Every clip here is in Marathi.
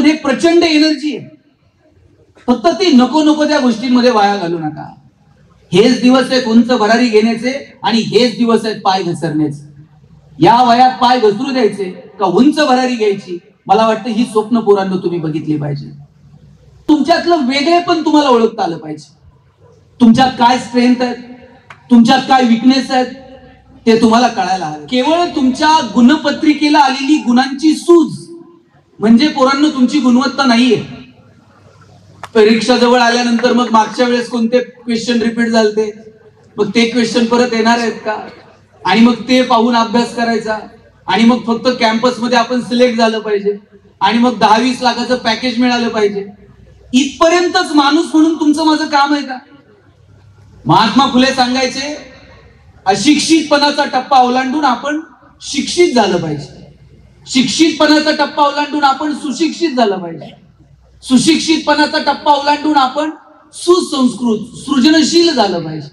तुमच्याकडे प्रचंड एनर्जी आहे, फक्त ती नको नको त्या गोष्टींमध्ये वाया घालू नका. हेच दिवस आहेत उंच भरारी घेण्याचे आणि हेच दिवस आहेत पाय घसरण्याचे. या वयात पाय घसरू द्यायचे का उंच भरारी घ्यायची, मला वाटतं ही स्वप्न पोरांनो तुम्ही बघितली पाहिजे. तुमच्यातलं वेगळे पण तुम्हाला ओळखता आलं पाहिजे. तुमच्यात काय स्ट्रेंथ आहेत, तुमच्यात काय विकनेस आहेत ते तुम्हाला कळायला हवं. केवळ तुमच्या गुणपत्रिकेला आलेली गुणांची सूज म्हणजे पोरांनो तुमची गुणवत्ता नाहीये. परीक्षा जवळ आल्यानंतर मग मागच्या वेळेस कोणते क्वेश्चन रिपीट झालते, मग ते क्वेश्चन परत येणार आहेत का, आणि मग ते पाहून अभ्यास करायचा, आणि मग फक्त कॅम्पसमध्ये आपण सिलेक्ट झालं पाहिजे, आणि मग 10-20 लाखाचं पॅकेज मिळालं पाहिजे. इथपर्यंतच माणूस म्हणून तुमचं माझं काम आहे का? महात्मा फुले सांगायचे, अशिक्षितपणाचा टप्पा ओलांडून आपण शिक्षित झालं पाहिजे, शिक्षितपणाचा टप्पा ओलांडून आपण सुशिक्षित झालं पाहिजे, सुशिक्षितपणाचा टप्पा ओलांडून आपण सुसंस्कृत सृजनशील झालं पाहिजे.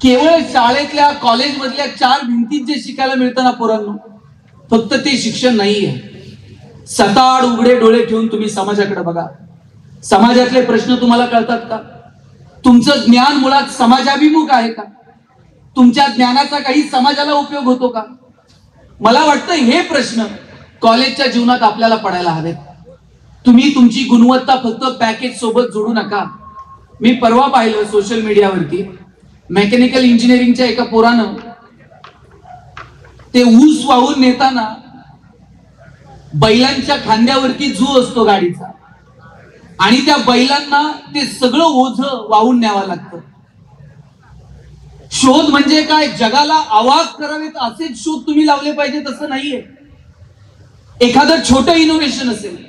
केवळ शाळेतल्या कॉलेजमधल्या 4 भिंतीत जे शिकायला मिळतं ना पोरांनो, फक्त ते शिक्षण नाहीये. सताड उघडे डोळे ठेवून तुम्ही समाजाकडे बघा. समाजातले प्रश्न तुम्हाला कळतात का? तुमचं ज्ञान मुळात समाजाभिमुख आहे का? तुमच्या ज्ञानाचा काही समाजाला उपयोग होतो का? मला वाटतं हे प्रश्न कॉलेजच्या जीवनात आपल्याला पडायला हवेत. तुम्ही तुमची गुणवत्ता फक्त पॅकेज सोबत जोडू नका. मी परवा पाहिलं सोशल मीडियावरती, मेकॅनिकल इंजिनिअरिंगच्या एका पोरानं ते ऊस वाहून नेताना बैलांच्या खांद्यावरती झू असतो गाडीचा, आणि त्या बैलांना ते सगळं ओझं वाहून न्यावं लागतं. शोध म्हणजे काय, जगाला आवाज करावेत असेच शोध तुम्ही लावले पाहिजे तसं नाहीये. एखादं छोटं इनोव्हेशन असेल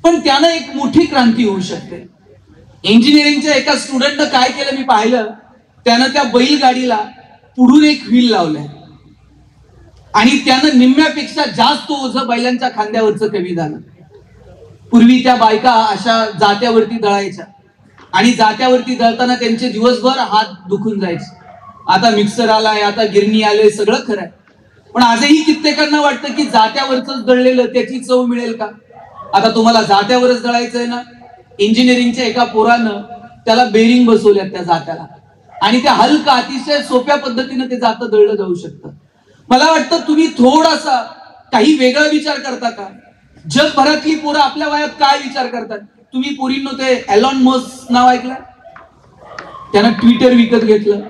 पण त्यानं एक मोठी क्रांती होऊ शकते. इंजिनिअरिंगच्या एका स्टुडंटनं काय केलं मी पाहिलं, त्यानं त्या बैलगाडीला पुढून एक व्हील लावलाय आणि त्यानं निम्म्यापेक्षा जास्त ओझं बैलांच्या खांद्यावरचं कमी झालं. पूर्वी त्या बायका अशा जात्यावरती दळायच्या आणि जात्यावरती दळताना त्यांचे दिवसभर हात दुखून जायचे. आता मिक्सर आलाय, आता गिरणी आले, सगळं खरंय, पण आजही कित्येकांना वाटतं की जात्यावरच दळलेलं त्याची चव मिळेल का? आता तुम्हाला जात्यावरच दळायचंय ना. इंजिनिअरिंगच्या एका पोरानं त्याला बेरिंग बसवल्यात त्या जात्याला, आणि त्या हलका अतिशय सोप्या पद्धतीने ते जातं दळलं जाऊ शकतं. मला वाटतं तुम्ही थोडासा काही वेगळा विचार करता का? जगभरातली पोरं आपल्या वयात काय विचार करतात? तुम्ही पोरींनो ते एलॉन मस्क नाव ऐकलं? त्यानं ट्विटर विकत घेतलं.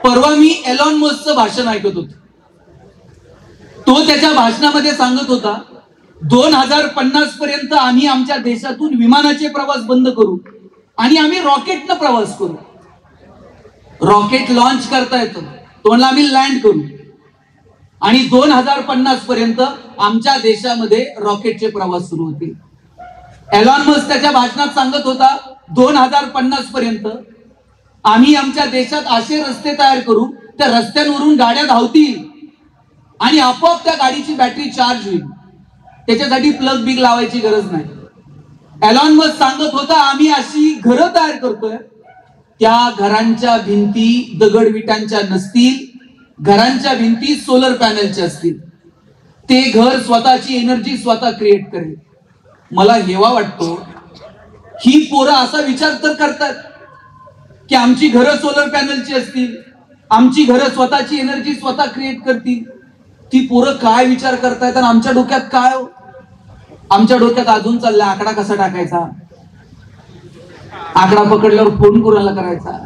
परवा मी एलॉन मस्कचं भाषण ऐकत होतो. तो त्याच्या भाषणामध्ये सांगत होता 2050 पर्यंत आम्ही आमच्या देशातून विमानाचे प्रवास बंद करू आणि आम्ही रॉकेटनं प्रवास करू. रॉकेट लॉन्च करता येतं, तो म्हणला आम्ही लँड करू, आणि 2050 पर्यंत आमच्या देशामध्ये रॉकेटचे प्रवास सुरू होतील. एलॉन मस्क त्याच्या भाषणात सांगत होता 2050 पर्यंत आम्ही आमच्या देशात असे रस्ते तयार करू, त्या रस्त्यांवरून गाड्या धावतील आणि आपोआप त्या गाडीची बॅटरी चार्ज होईल. त्याच्यासाठी प्लग बिग लावायची गरज नाही. एलॉन मस्क सांगत होता आम्ही अशी घरं तयार करतोय, त्या घरांच्या भिंती दगड विटांच्या नसतील, घरांच्या भिंती सोलर पॅनलच्या असतील. ते घर स्वतःची एनर्जी स्वतः क्रिएट करेल. मला हेवा वाटतो ही पोरं असा विचार तर करतात की आमची घरं सोलर पॅनलची असतील, आमची घरं स्वतःची एनर्जी स्वतः क्रिएट करतील. ती पोरं काय विचार करतायत आणि आमच्या डोक्यात काय? आमच्या डोक्यात अजून चाललाय आकडा कसा टाकायचा, आकडा पकडल्यावर फोन कोणाला करायचा.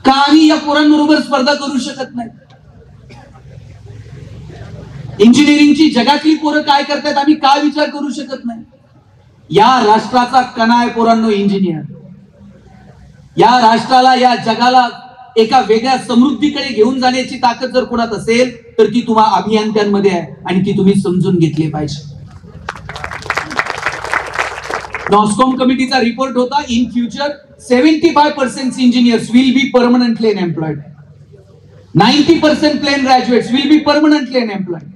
का आम्ही या पोरांबरोबर स्पर्धा करू शकत नाही? इंजिनिअरिंगची जगातली पोरं काय करतात आम्ही काय विचार करू शकत नाही? या राष्ट्राचा कणा आहे पोरांनो इंजिनियर. या राष्ट्राला, या जगाला एका वेगळ्या समृद्धीकडे घेऊन जाण्याची ताकद जर कोणात असेल तर ती तुम्हा अभियंत्यांमध्ये आहे, आणि ती तुम्ही समजून घेतली पाहिजे. नॉस्कॉम कमिटीचा रिपोर्ट होता, in future 75% engineers will be permanently unemployed, 90% plain graduates will be permanently unemployed.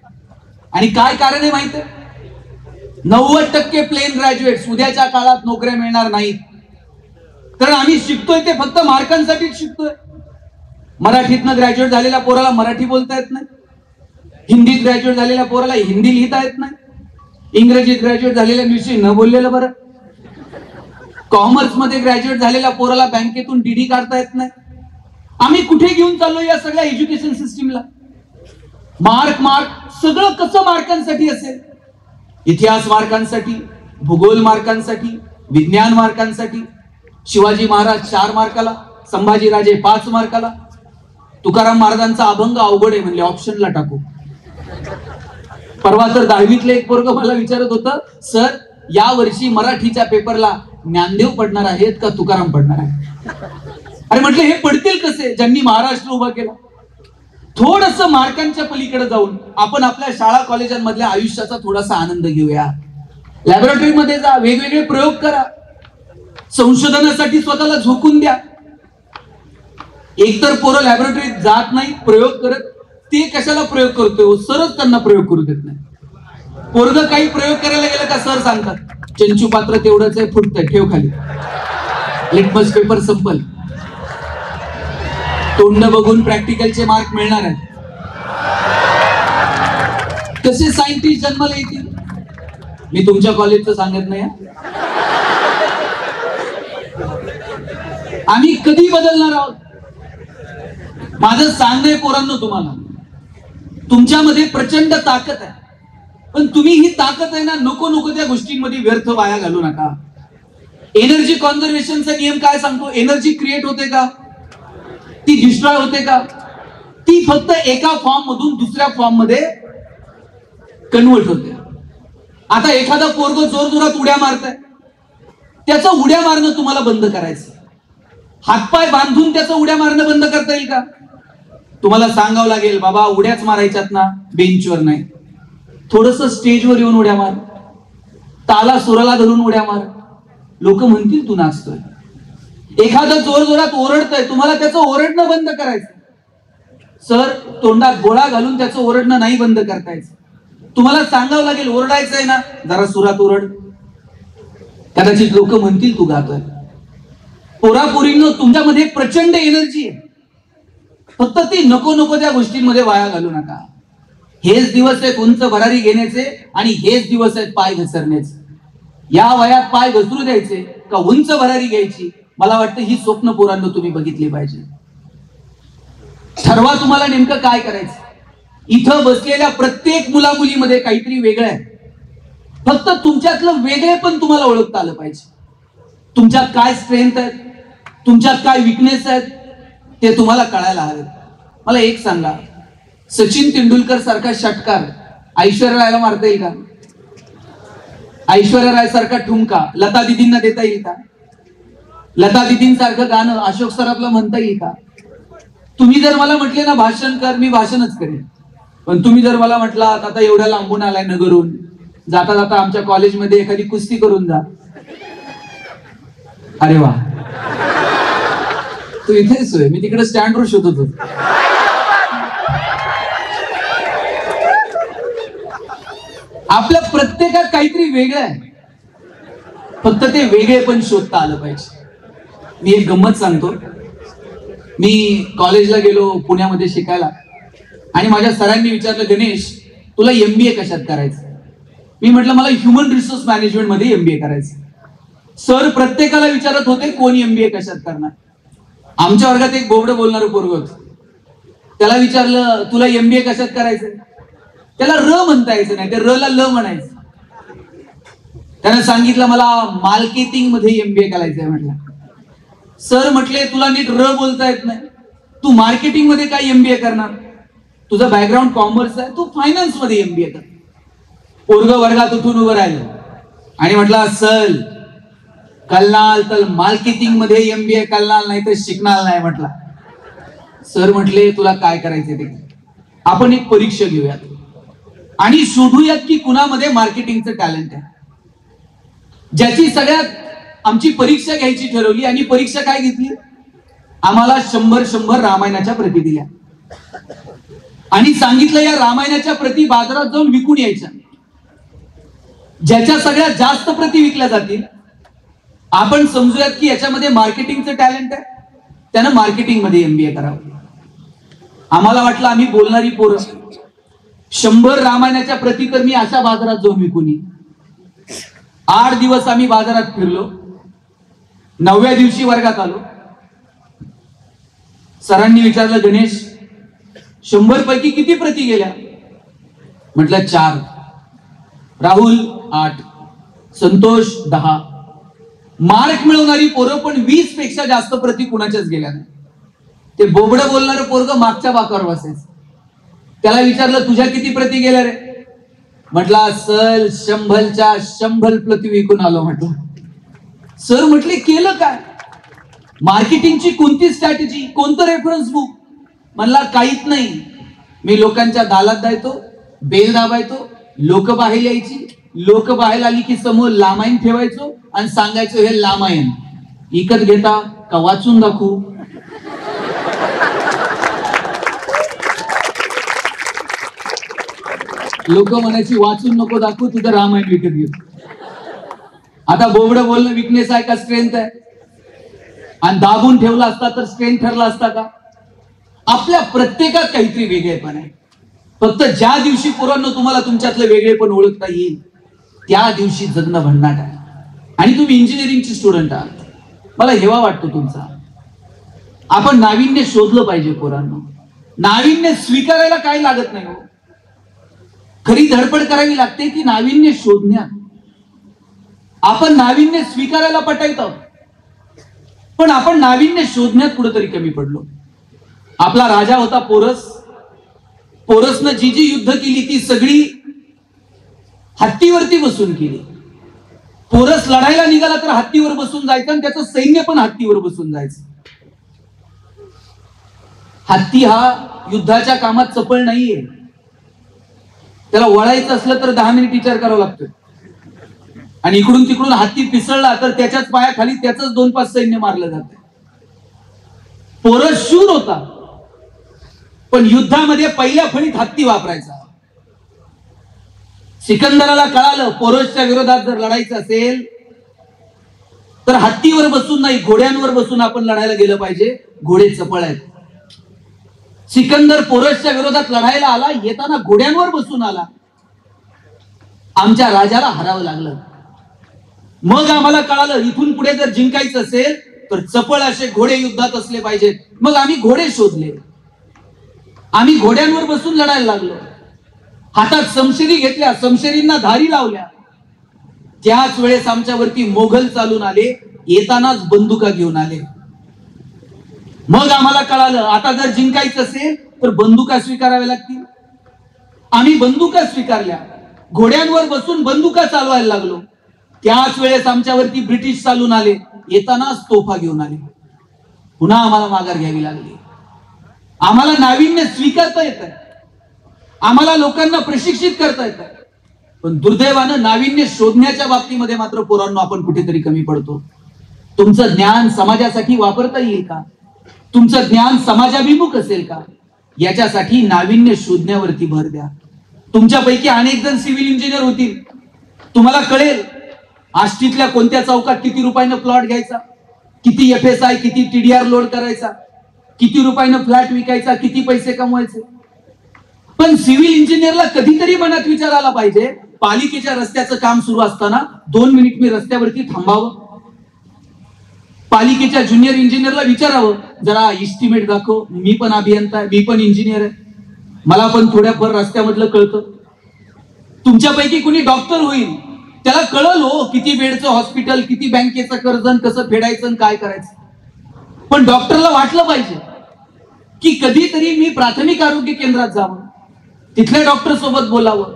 आणि काय कारण आहे माहिती आहे? 90% प्लेन ग्रॅज्युएट्स उद्याच्या काळात नोकऱ्या मिळणार नाहीत. कारण आम्ही शिकतोय ते फक्त मार्कांसाठीच शिकतोय. मराठीतनं ग्रॅज्युएट झालेल्या पोराला मराठी बोलता येत नाही, हिंदीत ग्रॅज्युएट झालेल्या पोराला हिंदी लिहिता येत नाही, इंग्रजीत ग्रॅज्युएट झालेल्या विषयी न बोललेलं बरं. कॉमर्स मध्ये ग्रॅज्युएट झालेल्या पोराला बँकेतून डीडी काढता येत नाही. आम्ही कुठे घेऊन चाललो या सगळ्या एज्युकेशन सिस्टीमला? मार्क मार्क सगळं कसं मार्कांसाठी असेल? इतिहास मार्कांसाठी, भूगोल मार्कांसाठी, विज्ञान मार्कांसाठी. शिवाजी महाराज 4 मार्काला, संभाजीराजे 5 मार्काला. तुकाराम महाराजांचा अभंग अवघड आहे म्हणले, ऑप्शनला टाकू. परवा तर 10वीतले एक पोरग मला विचारत होतं, सर या वर्षी मराठीच्या पेपरला ज्ञानदेव पडणार आहेत का तुकाराम पडणार आहे? अरे म्हटलं हे पडतील कसे ज्यांनी महाराष्ट्र उभा केला. थोडस मार्कांच्या पलीकडे जाऊन आपण आपल्या शाळा कॉलेजांमधल्या आयुष्याचा थोडासा आनंद घेऊया. लॅबोरेटरीमध्ये जा, वेगवेगळे प्रयोग करा, संशोधनासाठी स्वतःला झोकून द्या. एकतर पोरं लॅबोरेटरीत जात नाही, प्रयोग करत. ते कशाला प्रयोग करतोय? सरच त्यांना प्रयोग करू देत नाही. पोरग काही प्रयोग करायला गेलं का सर सांगतात, चंचू पात्र तेवढंच आहे, फुटतंय, ठेव खाली, लिटमस पेपर संपल. तोंड बघून प्रॅक्टिकलचे मार्क मिळणार आहेत. कसे सायंटिस्ट जन्माला येतील? मी तुमच्या कॉलेजचं सांगत नाही. आम्ही कधी बदलणार आहोत? माझं सांगणं पोरांनो तुम्हाला, तुमच्यामध्ये प्रचंड ताकद आहे, पण तुम्ही ही ताकद आहे ना नको नको त्या गोष्टींमध्ये व्यर्थ वाया घालू नका. एनर्जी कॉन्झर्वेशनचा नियम काय सांगतो? एनर्जी क्रिएट होते का? ती डिस्ट्रॉय होते का? ती फक्त एका फॉर्म मधून दुसऱ्या फॉर्म मध्ये कन्वर्ट होते. आता एखादा पोरग जोर जोरात उड्या मारताय, त्याचं उड्या मारणं तुम्हाला बंद करायचं. हातपाय बांधून त्याचं उड्या मारणं बंद करता येईल का? तुम्हाला सांगावं लागेल, बाबा उड्याच मारायच्यात ना, बेंचवर नाही, थोडस स्टेजवर येऊन उड्या मार, ताला सुराला धरून उड्या मार. लोक म्हणतील तू नाचतोय. एखादं जोर जोरात ओरडतंय, तुम्हाला त्याचं ओरडणं बंद करायचं. सर तोंडात गोळा घालून त्याचं ओरडणं नाही बंद करतायचं. तुम्हाला सांगावं लागेल, ओरडायचंय ना, जरा सुरात ओरड. कदाचित लोक म्हणतील तू गातोय. पोरापोरींनो, तुमच्यामध्ये प्रचंड एनर्जी आहे, फक्त ती नको नको त्या गोष्टींमध्ये वाया घालू नका. हेच दिवस आहेत उंच भरारी घेण्याचे, आणि हेच दिवस आहेत पाय घसरण्याचे. या वयात पाय घसरू द्यायचे का उंच भरारी घ्यायची? मला वाटतं ही स्वप्न पोरांनो तुम्ही बघितली पाहिजे. ठरवा तुम्हाला नेमकं काय करायचं. इथं बसलेल्या प्रत्येक मुलामुलीमध्ये काहीतरी वेगळं आहे. फक्त तुमच्यातलं वेगळे पण तुम्हाला ओळखता आलं पाहिजे. तुमच्यात काय स्ट्रेंथ आहेत, तुमच्यात काय विकनेस आहेत, ते तुम्हाला कळायला हवे. मला एक सांगा, सचिन तेंडुलकर सारखा षटकार ऐश्वर्या रायला मारता येईल का? ऐश्वर्या राय सारखा ठुमका लता दिदींना देता येईल का? लता दिदींसारखं गाणं अशोक सराफला म्हणता येईल का? तुम्ही जर मला म्हटले ना भाषण कर, मी भाषणच करेन. पण तुम्ही जर मला म्हटलात आता एवढ्या लांबून आलाय नगरून, जाता जाता आमच्या कॉलेजमध्ये एखादी कुस्ती करून जा, अरे वा, तू इथेच होय, मी तिकडे स्टँडवर शोधत होतो. आपल्या प्रत्येकात काहीतरी वेगळं आहे, फक्त ते वेगळे पण शोधता आलं पाहिजे. मी एक गंमत सांगतो. मी कॉलेजला गेलो पुण्यामध्ये शिकायला, आणि माझ्या सरांनी विचारलं, गणेश तुला MBA कशात करायचं? मी म्हटलं मला ह्युमन रिसोर्स मॅनेजमेंट मध्ये MBA करायचं. सर प्रत्येकाला विचारत होते कोण MBA कशात करणार. आमच्या वर्गात एक बोबडं बोलणारं पोरग होतं. त्याला विचारलं तुला MBA कशात करायचं? त्याला र म्हणता यायचं नाही, त्या र ला ल म्हणायचं. त्यानं सांगितलं मला मार्केटिंग मध्ये MBA करायचंय. म्हटलं सर म्हटले तुला नीट र बोलता येत नाही, तू मार्केटिंग मध्ये काय MBA करणार? तुझं बॅकग्राऊंड कॉमर्स आहे, तू फायनान्स मध्ये MBA कर. पोरग वर्गात उठून उभं राहिलं आणि म्हटलं सर कलनाल तर मार्केटिंग मध्ये MBA कलनाल नाही तर शिकणार नाही. म्हटलं सर म्हटले तुला काय करायचंय ते, आपण एक परीक्षा घेऊयात आणि शोधूयात की कुणामध्ये मार्केटिंगचं टॅलेंट आहे. ज्याची सगळ्यात आमची परीक्षा घ्यायची ठरवली, आणि परीक्षा काय घेतली? आम्हाला 100 रामायणाच्या प्रती दिल्या आणि सांगितलं या रामायणाच्या प्रती बाजारात जाऊन विकून यायच्या. ज्याच्या सगळ्यात जास्त प्रती विकल्या जातील, आपण समजूयात की याच्यामध्ये मार्केटिंगचं टॅलेंट आहे, त्यानं मार्केटिंग मध्ये MBA करावं. आम्हाला वाटलं आम्ही बोलणारी पोरं, 100 रामायणाच्या प्रती तर मी अशा बाजारात जाऊन विकून येईन. 8 दिवस आम्ही बाजारात फिरलो. 9व्या दिवशी वर्गात आलो. सरांनी विचारलं, गणेश 100 पैकी किती प्रती गेल्या? म्हटलं 4. राहुल 8, संतोष 10. मार्क मिळवणारी पोरं पण 20 पेक्षा जास्त प्रती कुणाच्याच गेल्या नाही. ते बोबडं बोलणारं पोरग मागच्या बाकावर बसायचं. त्याला विचारलं, तुझ्या किती प्रती गेल्या रे? म्हटला, सल 100च्या 100 प्रती विकून आलो. म्हटलं, सर म्हटले, केलं काय? मार्केटिंगची कोणती स्ट्रॅटेजी, कोणतं रेफरन्स बुक? म्हणला, काहीच नाही. मी लोकांच्या दालात जायचो, बेल दाबायचो, लोक बाहेर यायची. लोक बाहेर आली की समोर लामायण ठेवायचो आणि सांगायचो, हे लामायण विकत घेता का वाचून दाखवू? लोक म्हणायची, वाचून नको दाखवू, तुझं रामायण विकत घेऊ. आता बोबडं बोलणं विकनेस आहे का स्ट्रेंथ आहे? आणि दाबून ठेवला असता तर स्ट्रेंथ ठरला असता का? आपल्या प्रत्येकात काहीतरी वेगळेपण आहे. फक्त ज्या दिवशी पोरांनो तुम्हाला तुमच्यातलं वेगळेपण ओळखता येईल त्या दिवशी जगणं भन्नाट आहे. आणि तुम्ही इंजिनिअरिंगचे स्टुडंट आहात, मला हेवा वाटतो तुमचा. आपण नाविन्य शोधलं पाहिजे पोरांनो. नाविन्य स्वीकारायला काय लागत नाही हो. खरी धडपड करावी लागते की नाविन्य शोधण्यात. आपण नाविन्य स्वीकारायला पटायत आहोत, पण आपण नाविन्य शोधण्यात कुठेतरी कमी पडलो. आपला राजा होता पोरस. पोरसनं जी जी युद्ध केली ती सगळी हत्तीवरती बसून केली. पोरस लढायला निघाला तर हत्तीवर बसून जायचं आणि त्याचं सैन्य पण हत्तीवर बसून जायचं. हत्ती हा युद्धाच्या कामात चपळ नाहीये. त्याला वळायचं असलं तर 10 मिनिट विचार करावा लागतो. आणि इकडून तिकडून हत्ती पिसळला तर त्याच्याच पायाखाली त्याच 2-5 सैन्य मारलं जातं. पोरस शूर होता, पण युद्धामध्ये पहिल्या फळीत हत्ती वापरायचा. सिकंदराला कळालं, पोरसच्या विरोधात जर लढायचं असेल तर हत्तीवर बसून नाही, घोड्यांवर बसून आपण लढायला गेलं पाहिजे. घोडे चपळ आहेत. सिकंदर पोरसच्या विरोधात लढायला आला, येताना घोड्यांवर बसून आला. आमच्या राजाला हरावं लागलं. मग आम्हाला कळालं, इथून पुढे जर जिंकायचं असेल तर चपळ असे घोडे युद्धात असले पाहिजेत. मग आम्ही घोडे शोधले. आम्ही घोड्यांवर बसून लढायला लागलो. हातात समशेरी घेतल्या, समशेरींना धारी लावल्या. त्याच वेळेस आमच्यावरती मोगल चालून आले, येतानाच बंदुका घेऊन आले. मग आम्हाला कळालं, आता जर जिंकायचं असेल तर बंदुका स्वीकाराव्या लागतील. आम्ही बंदुका स्वीकारल्या. घोड्यांवर बसून बंदुका चालवायला लागलो. त्याच वेळेस आमच्यावरती ब्रिटिश चालून आले, येतानाच तोफा घेऊन आले. पुन्हा आम्हाला माघार घ्यावी लागली. आम्हाला नाविन्य स्वीकारता येतं, आम्हाला लोकांना प्रशिक्षित करता येतं, पण दुर्दैवानं नाविन्य शोधण्याच्या बाबतीमध्ये मात्र पोरांनो आपण कुठेतरी कमी पडतो. तुमचं ज्ञान समाजासाठी वापरता येईल का? तुमचं ज्ञान समाजाभिमुख असेल का? याच्यासाठी नाविन्य शोधण्यावरती भर द्या. तुमच्यापैकी अनेक जण सिव्हिल इंजिनियर होतील. तुम्हाला कळेल आष्टीतल्या कोणत्या चौकात किती रुपयानं प्लॉट घ्यायचा, किती FSI, किती TDR लोड करायचा, किती रुपयानं फ्लॅट विकायचा, किती पैसे कमवायचे. पण सिव्हिल इंजिनियरला कधीतरी मनात विचार आला पाहिजे, पालिकेच्या रस्त्याचं काम सुरू असताना 2 मिनिट मी रस्त्यावरती थांबावं. पालिकेच्या ज्युनियर इंजिनियरला विचारावं, जरा इस्टिमेट दाखव, मी पण अभियंता आहे, मी पण इंजिनियर आहे, मला पण थोड्याफार रस्त्यामधलं कळतं. तुमच्यापैकी कुणी डॉक्टर होईल, त्याला कळलं हो किती बेडचं हॉस्पिटल, किती बँकेचं कर्ज, कसं फेडायचं आणि काय करायचं. पण डॉक्टरला वाटलं पाहिजे की कधीतरी मी प्राथमिक आरोग्य केंद्रात जावं, तिथल्या डॉक्टर सोबत बोलावं,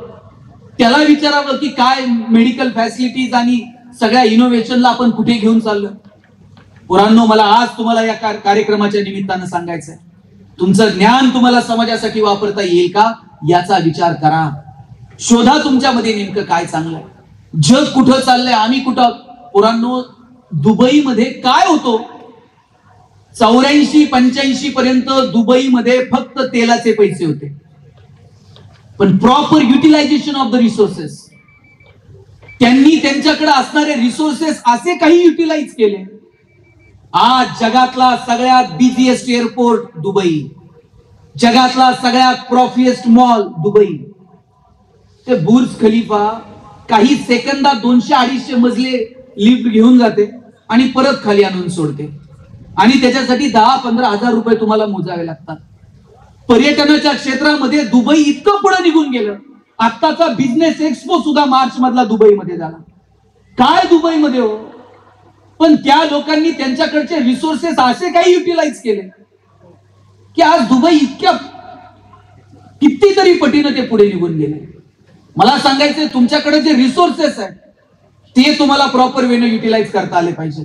त्याला विचारावं की काय मेडिकल फॅसिलिटीज आणि सगळ्या इनोव्हेशनला आपण कुठे घेऊन चाललो. पोरांनो, मला आज तुम्हाला या कार्यक्रमाच्या निमित्तानं सांगायचंय, तुमचं ज्ञान तुम्हाला समाजासाठी वापरता येईल का याचा विचार करा. शोधा तुमच्यामध्ये नेमकं काय चांगलंय. जग कुठं चाललंय, आम्ही कुठं. पोरांनो, दुबईमध्ये काय होतो, 84-85 पर्यंत दुबईमध्ये फक्त तेलाचे पैसे होते. पण proper utilization of the resources, त्यांनी त्यांच्याकडे असणारे रिसोर्सेस असे काही युटिलाइज केले. आज जगातला सगळ्यात बिझिएस्ट एअरपोर्ट दुबई, जगातला सगळ्यात प्रॉफिएस्ट मॉल दुबई, ते बुर्ज खलिफा काही सेकंदात 200-250 मजले लिफ्ट घेऊन जाते आणि परत खाली आणून सोडते आणि त्याच्यासाठी 10-15 हजार रुपये तुम्हाला मोजावे लागतात. पर्यटनाच्या क्षेत्रामध्ये दुबई इतकं पुढे निघून गेलं. आत्ताचा बिझनेस एक्सपो सुद्धा मार्च मधला दुबईमध्ये झाला. काय दुबईमध्ये हो, पण त्या लोकांनी त्यांच्याकडचे रिसोर्सेस असे काही युटिलाइज केले की आज दुबई इतक्या कितीतरी पटीनं ते पुढे निघून गेले. मला सांगायचंय तुमच्याकडे जे रिसोर्सेस आहेत ते तुम्हाला प्रॉपर वेने युटिलाइज करता आले पाहिजे.